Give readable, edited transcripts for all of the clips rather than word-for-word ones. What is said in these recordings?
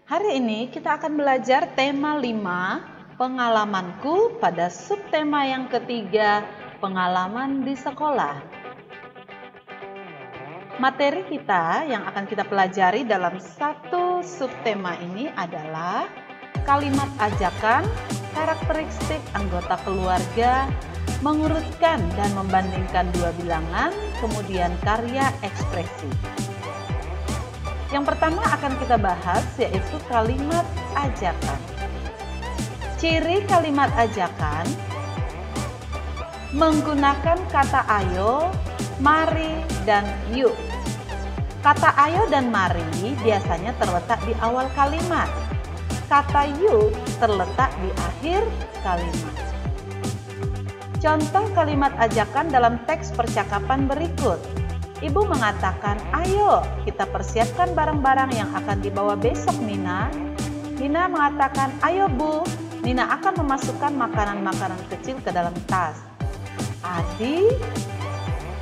Hari ini kita akan belajar tema 5, pengalamanku pada subtema yang ketiga, pengalaman di sekolah. Materi kita yang akan kita pelajari dalam satu subtema ini adalah kalimat ajakan, karakteristik anggota keluarga, mengurutkan dan membandingkan dua bilangan, kemudian karya ekspresi. Yang pertama akan kita bahas yaitu kalimat ajakan. Ciri kalimat ajakan menggunakan kata ayo, mari, dan yuk. Kata ayo dan mari biasanya terletak di awal kalimat. Kata yuk terletak di akhir kalimat. Contoh kalimat ajakan dalam teks percakapan berikut. Ibu mengatakan, ayo kita persiapkan barang-barang yang akan dibawa besok Nina. Nina mengatakan, ayo Bu, Nina akan memasukkan makanan-makanan kecil ke dalam tas. Adi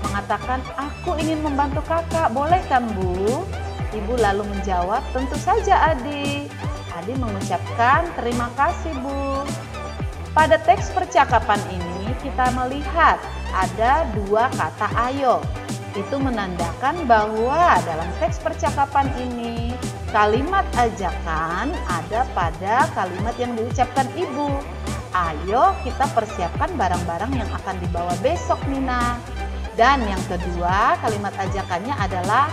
mengatakan, aku ingin membantu kakak, boleh kan Bu? Ibu lalu menjawab, tentu saja Adi. Adi mengucapkan, terima kasih Bu. Pada teks percakapan ini kita melihat ada dua kata ayo. Itu menandakan bahwa dalam teks percakapan ini kalimat ajakan ada pada kalimat yang diucapkan ibu. Ayo kita persiapkan barang-barang yang akan dibawa besok Nina. Dan yang kedua kalimat ajakannya adalah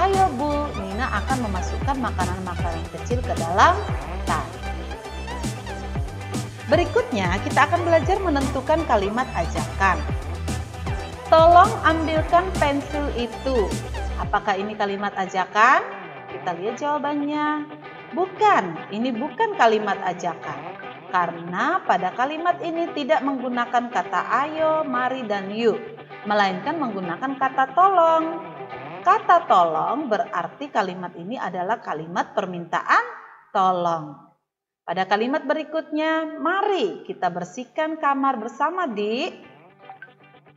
ayo Bu, Nina akan memasukkan makanan-makanan kecil ke dalam tas. Berikutnya kita akan belajar menentukan kalimat ajakan. Tolong ambilkan pensil itu. Apakah ini kalimat ajakan? Kita lihat jawabannya. Bukan, ini bukan kalimat ajakan. Karena pada kalimat ini tidak menggunakan kata ayo, mari, dan yuk. Melainkan menggunakan kata tolong. Kata tolong berarti kalimat ini adalah kalimat permintaan tolong. Pada kalimat berikutnya, mari kita bersihkan kamar bersama Dik.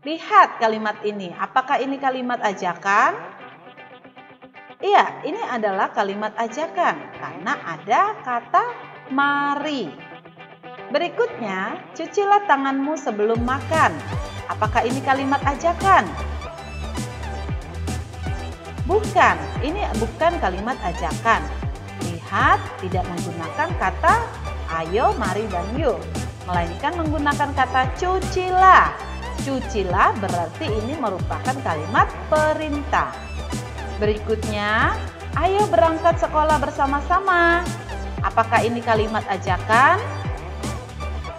Lihat kalimat ini, apakah ini kalimat ajakan? Iya, ini adalah kalimat ajakan karena ada kata mari. Berikutnya, cucilah tanganmu sebelum makan. Apakah ini kalimat ajakan? Bukan, ini bukan kalimat ajakan. Lihat, tidak menggunakan kata ayo, mari, dan yuk. Melainkan menggunakan kata cucilah. Cucilah berarti ini merupakan kalimat perintah. Berikutnya, ayo berangkat sekolah bersama-sama. Apakah ini kalimat ajakan?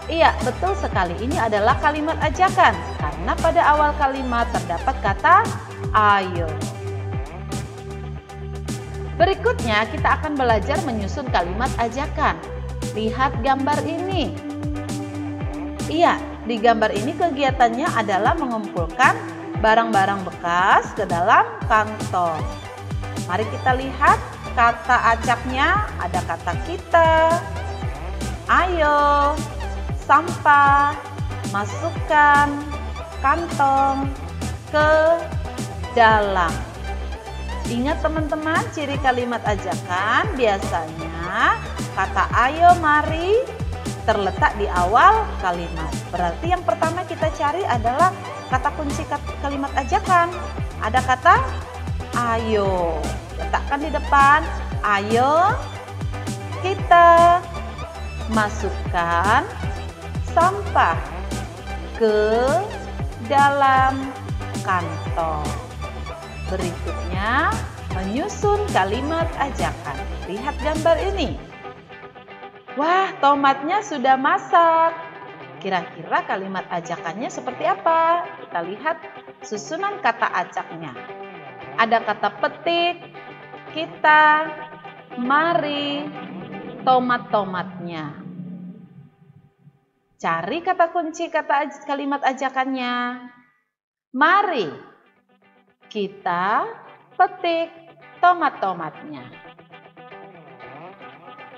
Iya, betul sekali. Ini adalah kalimat ajakan. Karena pada awal kalimat terdapat kata ayo. Berikutnya, kita akan belajar menyusun kalimat ajakan. Lihat gambar ini. Iya, di gambar ini kegiatannya adalah mengumpulkan barang-barang bekas ke dalam kantong. Mari kita lihat kata acaknya, ada kata kita, ayo, sampah, masukkan, kantong, ke dalam. Ingat teman-teman, ciri kalimat ajakan biasanya kata ayo, mari terletak di awal kalimat. Berarti yang pertama kita cari adalah kata kunci kalimat ajakan. Ada kata ayo. Letakkan di depan. Ayo kita masukkan sampah ke dalam kantong. Berikutnya menyusun kalimat ajakan. Lihat gambar ini. Wah, tomatnya sudah masak. Kira-kira kalimat ajakannya seperti apa? Kita lihat susunan kata acaknya. Ada kata petik, kita, mari, tomat-tomatnya. Cari kata kunci kalimat ajakannya. Mari kita petik tomat-tomatnya.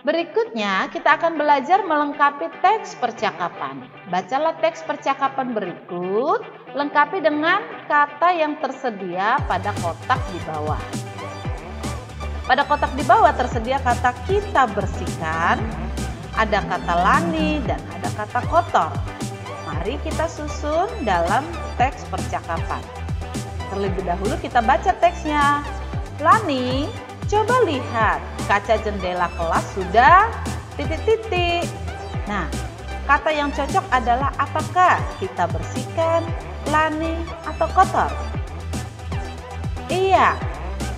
Berikutnya, kita akan belajar melengkapi teks percakapan. Bacalah teks percakapan berikut, lengkapi dengan kata yang tersedia pada kotak di bawah. Pada kotak di bawah tersedia kata kita bersihkan, ada kata lani, dan ada kata kotor. Mari kita susun dalam teks percakapan. Terlebih dahulu kita baca teksnya. Lani, coba lihat, kaca jendela kelas sudah ... Nah, kata yang cocok adalah apakah kita bersihkan, lani, atau kotor? Iya,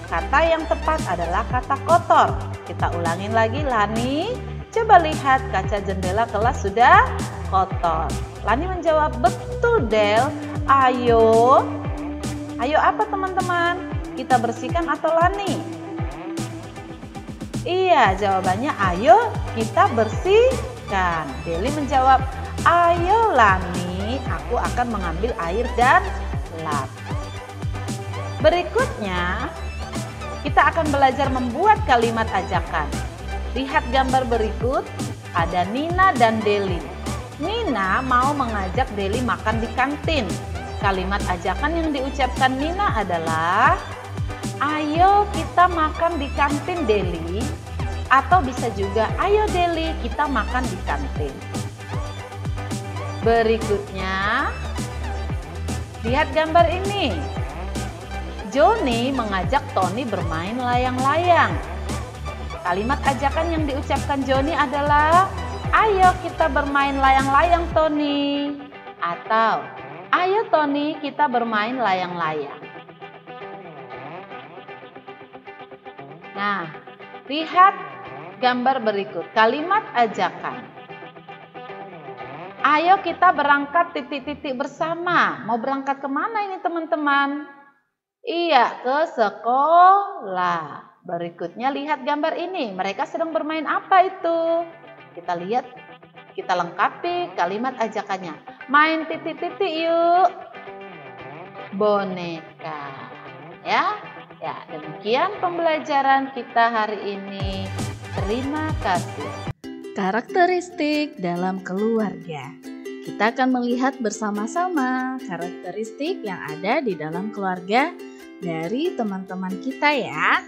kata yang tepat adalah kata kotor. Kita ulangin lagi, Lani, coba lihat kaca jendela kelas sudah kotor. Lani menjawab, betul Del, ayo. Ayo apa teman-teman? Kita bersihkan atau Lani? Iya, jawabannya ayo kita bersihkan. Deli menjawab, ayo Lani, aku akan mengambil air dan lap. Berikutnya, kita akan belajar membuat kalimat ajakan. Lihat gambar berikut, ada Nina dan Deli. Nina mau mengajak Deli makan di kantin. Kalimat ajakan yang diucapkan Nina adalah, ayo kita makan di kantin Deli. Atau bisa juga, ayo Deli kita makan di kantin. Berikutnya, lihat gambar ini. Joni mengajak Tony bermain layang-layang. Kalimat ajakan yang diucapkan Joni adalah, ayo kita bermain layang-layang Tony. Atau, ayo Tony kita bermain layang-layang. Nah, lihat gambar berikut, kalimat ajakan. Ayo kita berangkat ... bersama. Mau berangkat kemana ini teman-teman? Iya, ke sekolah. Berikutnya lihat gambar ini. Mereka sedang bermain apa itu? Kita lihat, kita lengkapi kalimat ajakannya. Main ... yuk. Boneka. Ya, demikian pembelajaran kita hari ini. Terima kasih. Karakteristik dalam keluarga. Kita akan melihat bersama-sama karakteristik yang ada di dalam keluarga dari teman-teman kita ya.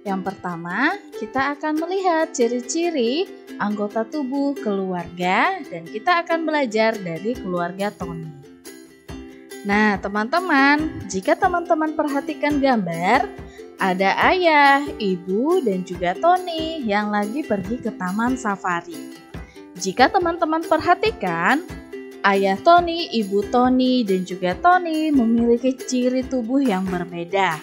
Yang pertama, kita akan melihat ciri-ciri anggota tubuh keluarga dan kita akan belajar dari keluarga Tony. Nah, teman-teman, jika teman-teman perhatikan gambar, ada ayah, ibu, dan juga Tony yang lagi pergi ke taman safari. Jika teman-teman perhatikan, ayah Tony, ibu Tony, dan juga Tony memiliki ciri tubuh yang berbeda.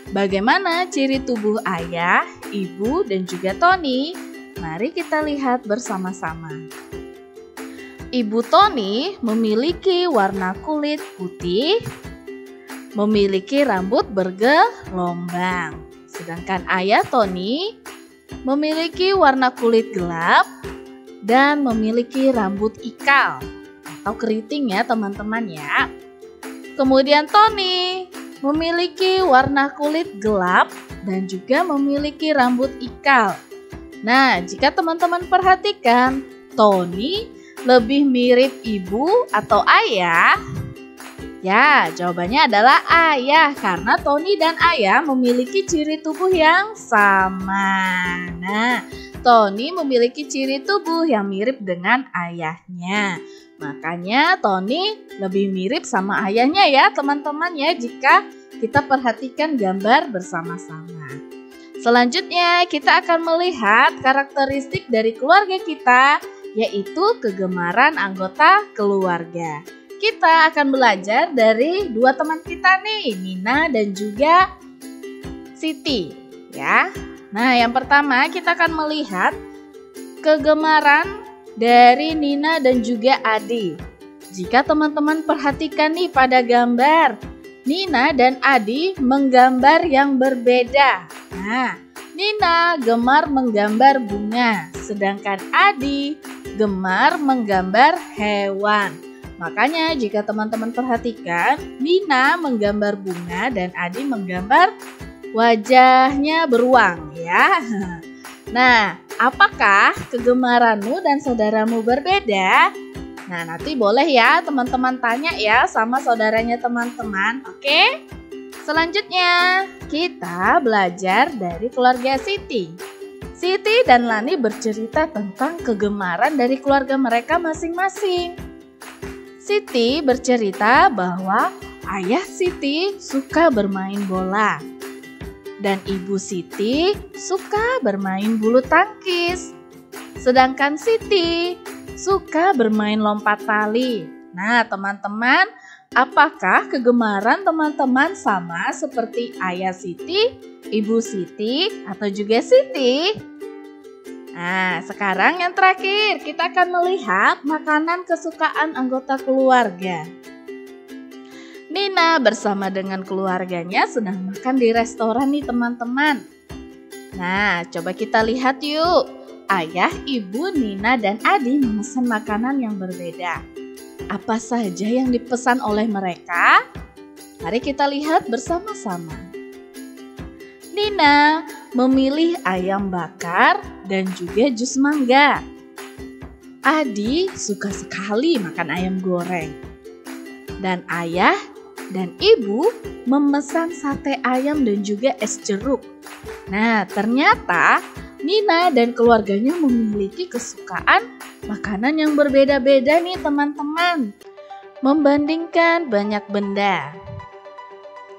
Bagaimana ciri tubuh ayah, ibu, dan juga Tony? Mari kita lihat bersama-sama. Ibu Tony memiliki warna kulit putih, memiliki rambut bergelombang. Sedangkan ayah Tony memiliki warna kulit gelap dan memiliki rambut ikal atau keriting ya teman-teman ya. Kemudian Tony memiliki warna kulit gelap dan juga memiliki rambut ikal. Nah, jika teman-teman perhatikan, Tony lebih mirip ibu atau ayah? Ya, jawabannya adalah ayah karena Tony dan ayah memiliki ciri tubuh yang sama. Nah, Tony memiliki ciri tubuh yang mirip dengan ayahnya. Makanya Tony lebih mirip sama ayahnya ya teman-teman ya jika kita perhatikan gambar bersama-sama. Selanjutnya kita akan melihat karakteristik dari keluarga kita yaitu kegemaran anggota keluarga. Kita akan belajar dari dua teman kita nih, Nina dan juga Siti ya. Nah, yang pertama kita akan melihat kegemaran dari Nina dan juga Adi. Jika teman-teman perhatikan nih pada gambar, Nina dan Adi menggambar yang berbeda. Nah, Nina gemar menggambar bunga, sedangkan Adi gemar menggambar hewan. Makanya jika teman-teman perhatikan, Nina menggambar bunga dan Adi menggambar wajahnya beruang ya. Nah, apakah kegemaranmu dan saudaramu berbeda? Nah, nanti boleh ya teman-teman tanya ya sama saudaranya teman-teman. Oke? Selanjutnya, kita belajar dari keluarga Siti. Siti dan Lani bercerita tentang kegemaran dari keluarga mereka masing-masing. Siti bercerita bahwa ayah Siti suka bermain bola dan ibu Siti suka bermain bulu tangkis. Sedangkan Siti suka bermain lompat tali. Nah, teman-teman, apakah kegemaran teman-teman sama seperti ayah Siti, ibu Siti, atau juga Siti? Nah, sekarang yang terakhir, kita akan melihat makanan kesukaan anggota keluarga. Nina bersama dengan keluarganya sedang makan di restoran nih teman-teman. Nah, coba kita lihat yuk. Ayah, ibu, Nina, dan Adi memesan makanan yang berbeda. Apa saja yang dipesan oleh mereka? Mari kita lihat bersama-sama. Nina memilih ayam bakar dan juga jus mangga. Adi suka sekali makan ayam goreng. Dan ayah dan ibu memesan sate ayam dan juga es jeruk. Nah, ternyata Nina dan keluarganya memiliki kesukaan makanan yang berbeda-beda nih teman-teman. Membandingkan banyak benda.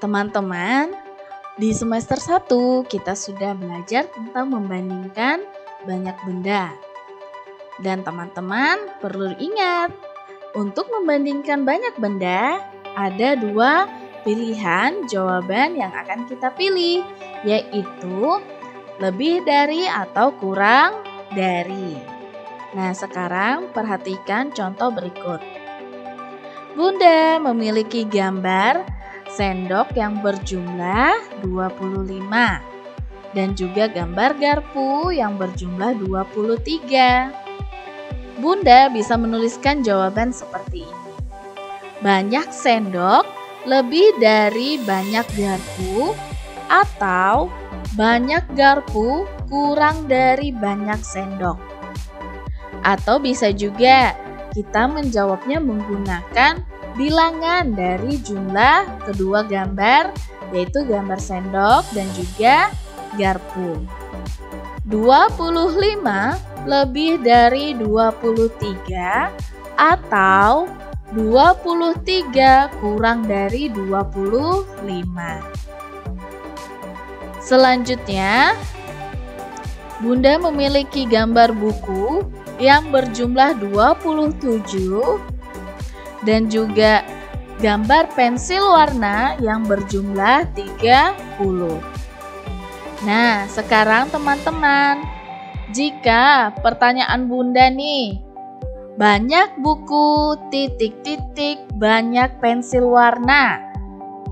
Teman-teman, di semester 1 kita sudah belajar tentang membandingkan banyak benda. Dan teman-teman perlu ingat, untuk membandingkan banyak benda, ada 2 pilihan jawaban yang akan kita pilih, yaitu lebih dari atau kurang dari. Nah, sekarang perhatikan contoh berikut. Bunda memiliki gambar sendok yang berjumlah 25 dan juga gambar garpu yang berjumlah 23. Bunda bisa menuliskan jawaban seperti ini. Banyak sendok lebih dari banyak garpu, atau banyak garpu kurang dari banyak sendok. Atau bisa juga kita menjawabnya menggunakan bilangan dari jumlah kedua gambar, yaitu gambar sendok dan juga garpu. 25 lebih dari 23 atau 23 kurang dari 25. Selanjutnya, Bunda memiliki gambar buku yang berjumlah 27 dan juga gambar pensil warna yang berjumlah 30. Nah, sekarang teman-teman, jika pertanyaan Bunda nih, banyak buku, titik-titik, banyak pensil warna.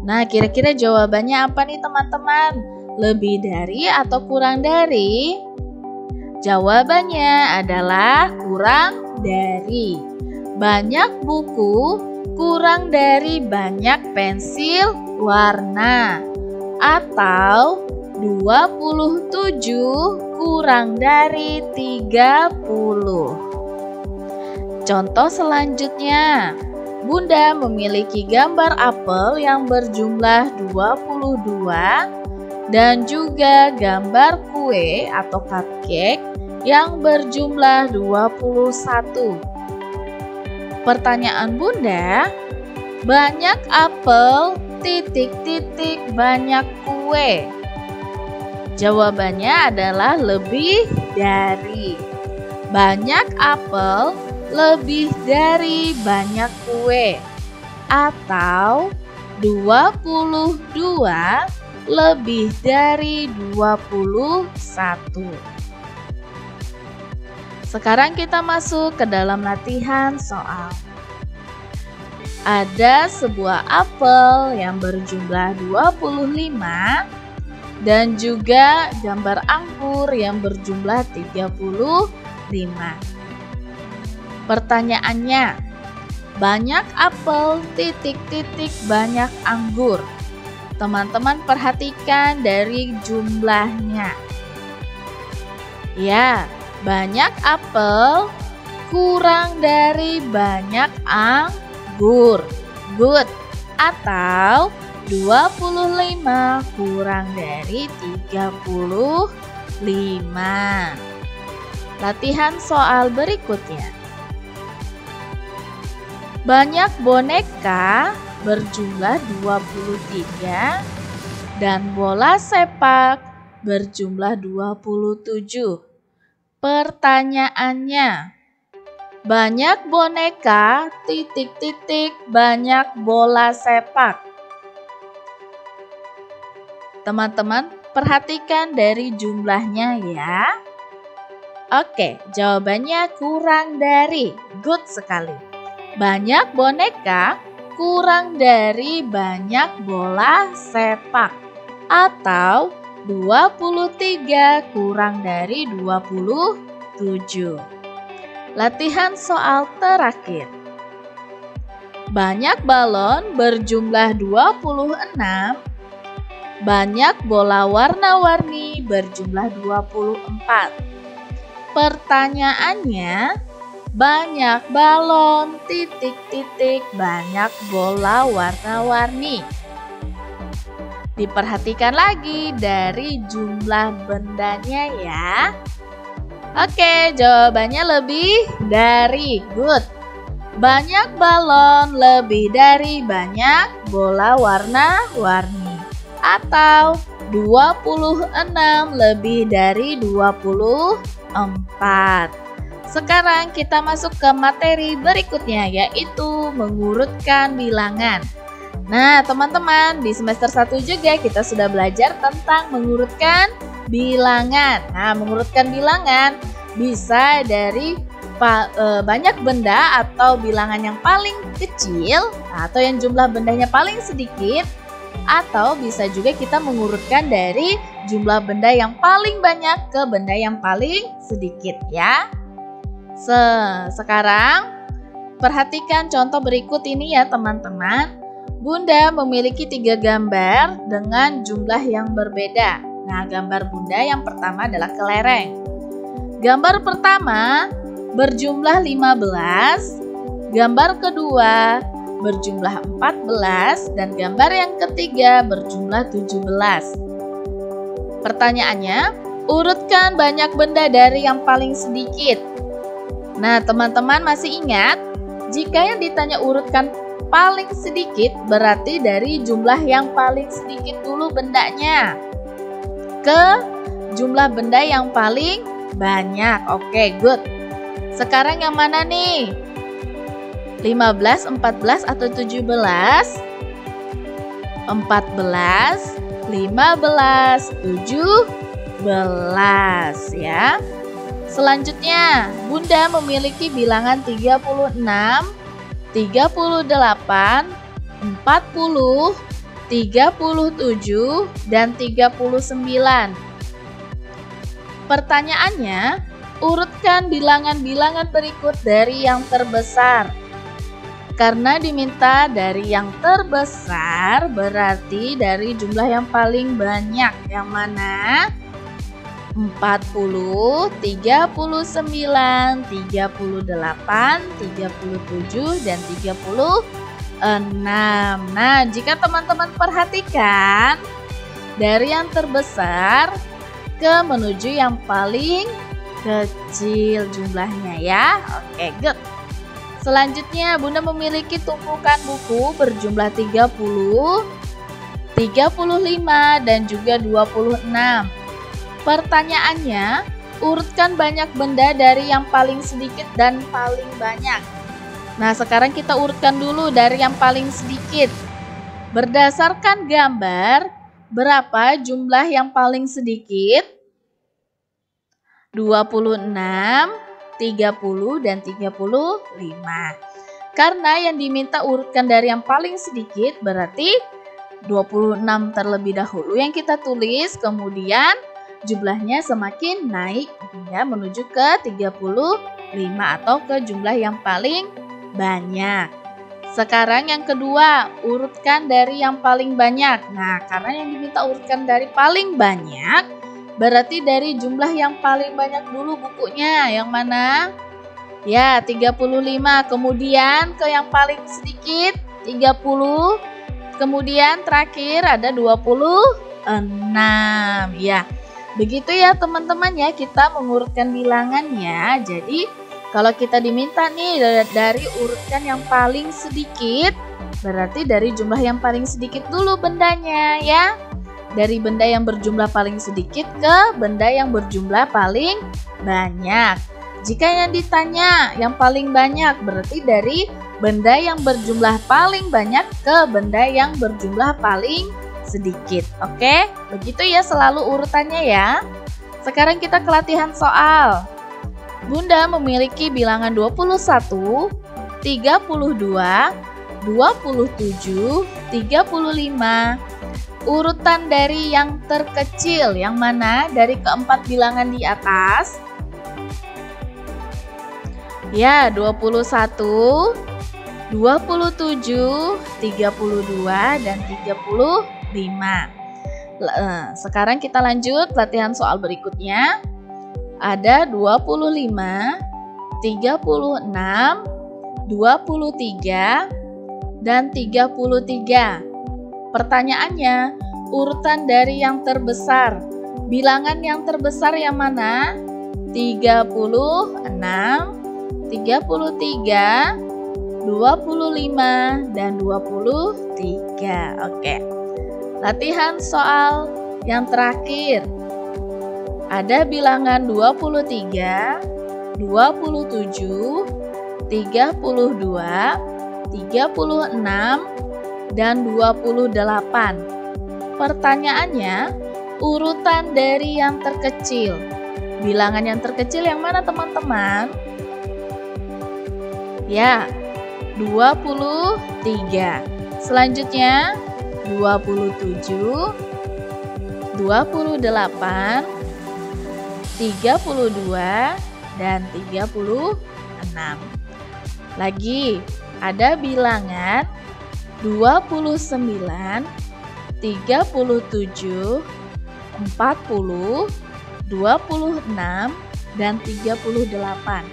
Nah, kira-kira jawabannya apa nih teman-teman? Lebih dari atau kurang dari? Jawabannya adalah kurang dari. Banyak buku kurang dari banyak pensil warna. Atau 27 kurang dari 30. Contoh selanjutnya, Bunda memiliki gambar apel yang berjumlah 22 dan juga gambar kue atau cupcake yang berjumlah 21. Pertanyaan Bunda, banyak apel, titik-titik, banyak kue. Jawabannya adalah lebih dari. Banyak apel lebih dari banyak kue, atau 22 lebih dari 21. Sekarang kita masuk ke dalam latihan soal. Ada sebuah apel yang berjumlah 25 dan juga gambar anggur yang berjumlah 35. Pertanyaannya, banyak apel, titik-titik, banyak anggur. Teman-teman perhatikan dari jumlahnya. Ya, banyak apel kurang dari banyak anggur. Good. Atau 25 kurang dari 35. Latihan soal berikutnya. Banyak boneka berjumlah 23 dan bola sepak berjumlah 27. Pertanyaannya, banyak boneka banyak bola sepak. Teman-teman, perhatikan dari jumlahnya ya. Oke, jawabannya kurang dari. Good sekali. Banyak boneka kurang dari banyak bola sepak. Atau 23 kurang dari 27. Latihan soal terakhir. Banyak balon berjumlah 26. Banyak bola warna-warni berjumlah 24. Pertanyaannya, banyak balon banyak bola warna-warni. Diperhatikan lagi dari jumlah bendanya ya. Oke, jawabannya lebih dari. Good. Banyak balon lebih dari banyak bola warna-warni. Atau 26 lebih dari 24. Sekarang kita masuk ke materi berikutnya, yaitu mengurutkan bilangan. Nah, teman-teman, di semester 1 juga kita sudah belajar tentang mengurutkan bilangan. Nah, mengurutkan bilangan bisa dari banyak benda atau bilangan yang paling kecil atau yang jumlah bendanya paling sedikit, atau bisa juga kita mengurutkan dari jumlah benda yang paling banyak ke benda yang paling sedikit ya. Sekarang perhatikan contoh berikut ini ya teman-teman. Bunda memiliki 3 gambar dengan jumlah yang berbeda. Nah, gambar Bunda yang pertama adalah kelereng. Gambar pertama berjumlah 15, gambar kedua berjumlah 14, dan gambar yang ketiga berjumlah 17. Pertanyaannya, urutkan banyak benda dari yang paling sedikit. Nah, teman-teman masih ingat? Jika yang ditanya urutkan paling sedikit, berarti dari jumlah yang paling sedikit dulu bendanya ke jumlah benda yang paling banyak. Oke, good. Sekarang yang mana nih? 15, 14 atau 17? 14, 15, 17 ya. Selanjutnya, Bunda memiliki bilangan 36, 38, 40, 37, dan 39. Pertanyaannya, urutkan bilangan-bilangan berikut dari yang terbesar. Karena diminta dari yang terbesar, berarti dari jumlah yang paling banyak. Yang mana? 40, 39, 38, 37, dan 36. Nah, jika teman-teman perhatikan, dari yang terbesar ke menuju yang paling kecil jumlahnya ya. Oke, good. Selanjutnya, Bunda memiliki tumpukan buku berjumlah 30, 35, dan juga 26. Pertanyaannya, urutkan banyak benda dari yang paling sedikit dan paling banyak. Nah, sekarang kita urutkan dulu dari yang paling sedikit. Berdasarkan gambar, berapa jumlah yang paling sedikit? 26, 30, dan 35. Karena yang diminta urutkan dari yang paling sedikit, berarti 26 terlebih dahulu yang kita tulis, kemudian jumlahnya semakin naik hingga menuju ke 35 atau ke jumlah yang paling banyak. Sekarang yang kedua, urutkan dari yang paling banyak. Nah, karena yang diminta urutkan dari paling banyak, berarti dari jumlah yang paling banyak dulu bukunya. Yang mana? Ya, 35. Kemudian ke yang paling sedikit, 30. Kemudian terakhir ada 26. Ya, begitu ya teman-teman ya, kita mengurutkan bilangannya. Jadi kalau kita diminta nih dari urutkan yang paling sedikit, berarti dari jumlah yang paling sedikit dulu bendanya ya. Dari benda yang berjumlah paling sedikit ke benda yang berjumlah paling banyak. Jika yang ditanya yang paling banyak, berarti dari benda yang berjumlah paling banyak ke benda yang berjumlah paling sedikit. Oke, begitu ya selalu urutannya ya. Sekarang kita ke latihan soal. Bunda memiliki bilangan 21, 32, 27, 35. Urutan dari yang terkecil yang mana dari keempat bilangan di atas? Ya, 21, 27, 32, dan 35. Sekarang kita lanjut latihan soal berikutnya. Ada 25, 36, 23, dan 33. Pertanyaannya, urutan dari yang terbesar. Bilangan yang terbesar yang mana? 36, 33, 25, dan 23. Oke. Latihan soal yang terakhir. Ada bilangan 23, 27, 32, 36, dan 28. Pertanyaannya, urutan dari yang terkecil. Bilangan yang terkecil yang mana teman-teman? Ya, 23. Selanjutnya 27, 28, 32, dan 36. Lagi ada bilangan 29, 37, 40, 26, dan 38.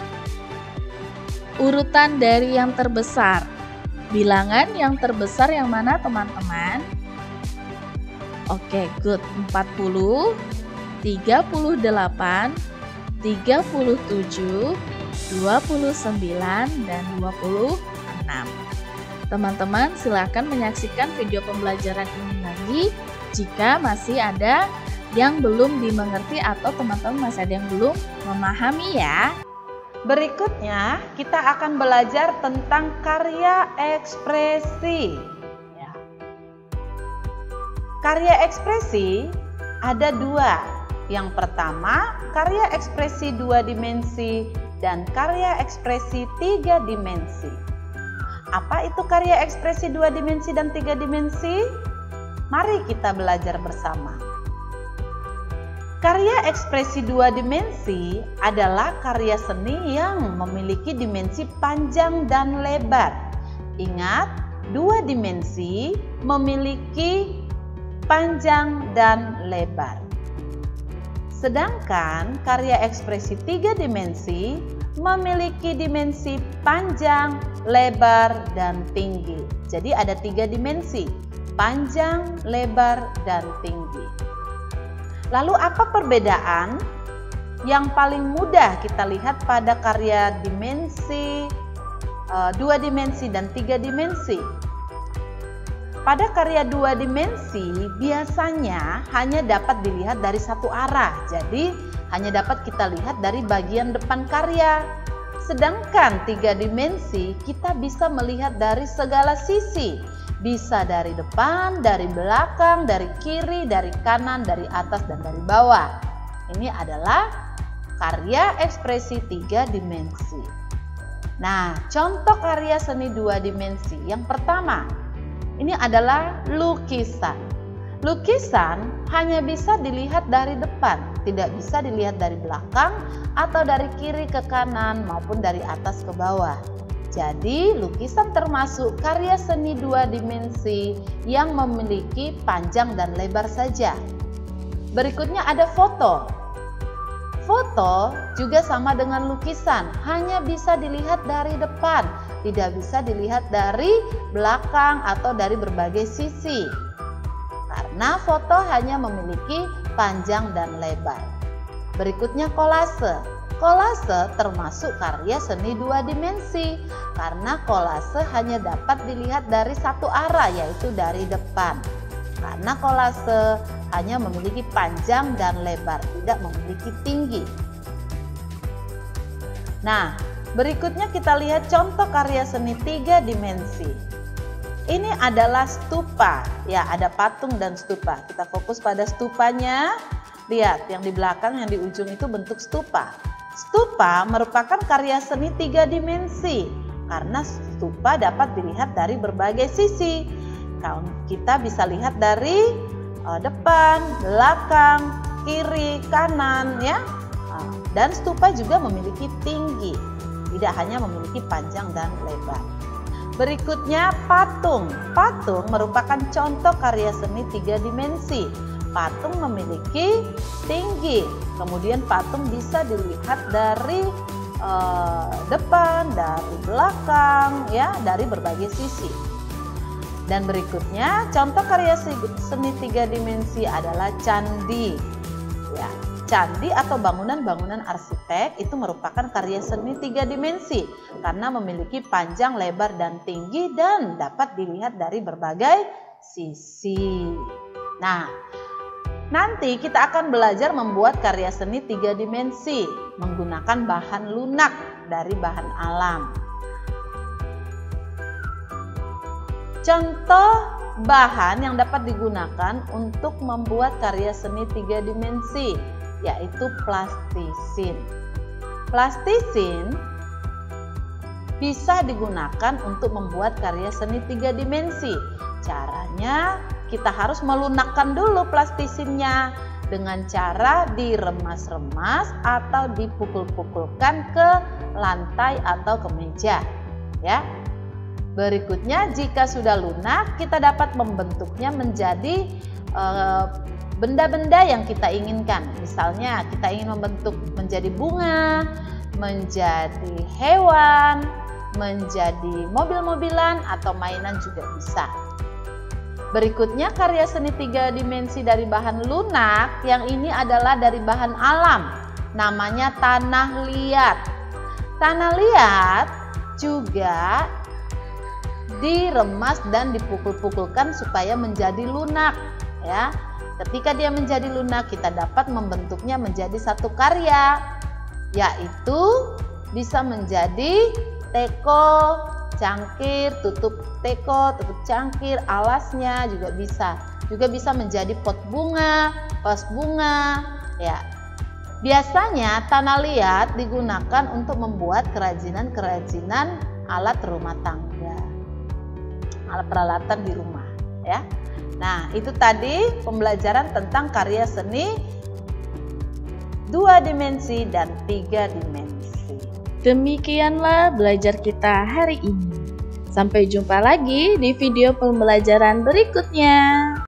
Urutan dari yang terbesar. Bilangan yang terbesar yang mana teman-teman? Oke, good. 40, 38, 37, 29, dan 26. Teman-teman silakan menyaksikan video pembelajaran ini lagi jika masih ada yang belum dimengerti atau teman-teman masih ada yang belum memahami ya. Berikutnya kita akan belajar tentang karya ekspresi. Karya ekspresi ada dua. Yang pertama, karya ekspresi 2 dimensi dan karya ekspresi 3 dimensi. Apa itu karya ekspresi 2 dimensi dan 3 dimensi? Mari kita belajar bersama. Karya ekspresi 2 dimensi adalah karya seni yang memiliki dimensi panjang dan lebar. Ingat, 2 dimensi memiliki panjang dan lebar. Sedangkan karya ekspresi 3 dimensi memiliki dimensi panjang, lebar, dan tinggi. Jadi ada 3 dimensi, panjang, lebar, dan tinggi. Lalu apa perbedaan? Yang paling mudah kita lihat pada karya dimensi 2 dimensi dan 3 dimensi. Pada karya 2 dimensi biasanya hanya dapat dilihat dari satu arah. Jadi hanya dapat kita lihat dari bagian depan karya. Sedangkan 3 dimensi kita bisa melihat dari segala sisi. Bisa dari depan, dari belakang, dari kiri, dari kanan, dari atas, dan dari bawah. Ini adalah karya ekspresi 3 dimensi. Nah, contoh karya seni 2 dimensi. Yang pertama, ini adalah lukisan. Lukisan hanya bisa dilihat dari depan, tidak bisa dilihat dari belakang atau dari kiri ke kanan maupun dari atas ke bawah. Jadi, lukisan termasuk karya seni 2 dimensi yang memiliki panjang dan lebar saja. Berikutnya ada foto. Foto juga sama dengan lukisan, hanya bisa dilihat dari depan, tidak bisa dilihat dari belakang atau dari berbagai sisi. Karena foto hanya memiliki panjang dan lebar. Berikutnya kolase. Kolase termasuk karya seni dua dimensi, karena kolase hanya dapat dilihat dari satu arah, yaitu dari depan. Karena kolase hanya memiliki panjang dan lebar, tidak memiliki tinggi. Nah, berikutnya kita lihat contoh karya seni tiga dimensi. Ini adalah stupa, ya ada patung dan stupa. Kita fokus pada stupanya. Lihat, yang di belakang, yang di ujung itu bentuk stupa. Stupa merupakan karya seni tiga dimensi, karena stupa dapat dilihat dari berbagai sisi. Kita bisa lihat dari depan, belakang, kiri, kanan, ya. Dan stupa juga memiliki tinggi, tidak hanya memiliki panjang dan lebar. Berikutnya patung. Patung merupakan contoh karya seni tiga dimensi. Patung memiliki tinggi, kemudian patung bisa dilihat dari depan, dari belakang, ya, dari berbagai sisi. Dan berikutnya contoh karya seni tiga dimensi adalah candi. Ya, candi atau bangunan-bangunan arsitek itu merupakan karya seni tiga dimensi karena memiliki panjang, lebar, dan tinggi dan dapat dilihat dari berbagai sisi. Nah, nanti kita akan belajar membuat karya seni tiga dimensi menggunakan bahan lunak dari bahan alam. Contoh bahan yang dapat digunakan untuk membuat karya seni tiga dimensi yaitu plastisin. Plastisin bisa digunakan untuk membuat karya seni tiga dimensi. Caranya kita harus melunakkan dulu plastisinnya dengan cara diremas-remas atau dipukul-pukulkan ke lantai atau ke meja, ya. Berikutnya, jika sudah lunak, kita dapat membentuknya menjadi benda-benda yang kita inginkan. Misalnya, kita ingin membentuk menjadi bunga, menjadi hewan, menjadi mobil-mobilan atau mainan juga bisa. Berikutnya karya seni tiga dimensi dari bahan lunak, yang ini adalah dari bahan alam, namanya tanah liat. Tanah liat juga diremas dan dipukul-pukulkan supaya menjadi lunak, ya. Ketika dia menjadi lunak, kita dapat membentuknya menjadi satu karya, yaitu bisa menjadi teko, cangkir, tutup teko, tutup cangkir, alasnya juga bisa menjadi pot bunga, vas bunga, ya. Biasanya tanah liat digunakan untuk membuat kerajinan-kerajinan alat rumah tangga, alat peralatan di rumah, ya. Nah, itu tadi pembelajaran tentang karya seni 2 dimensi dan 3 dimensi. Demikianlah belajar kita hari ini. Sampai jumpa lagi di video pembelajaran berikutnya.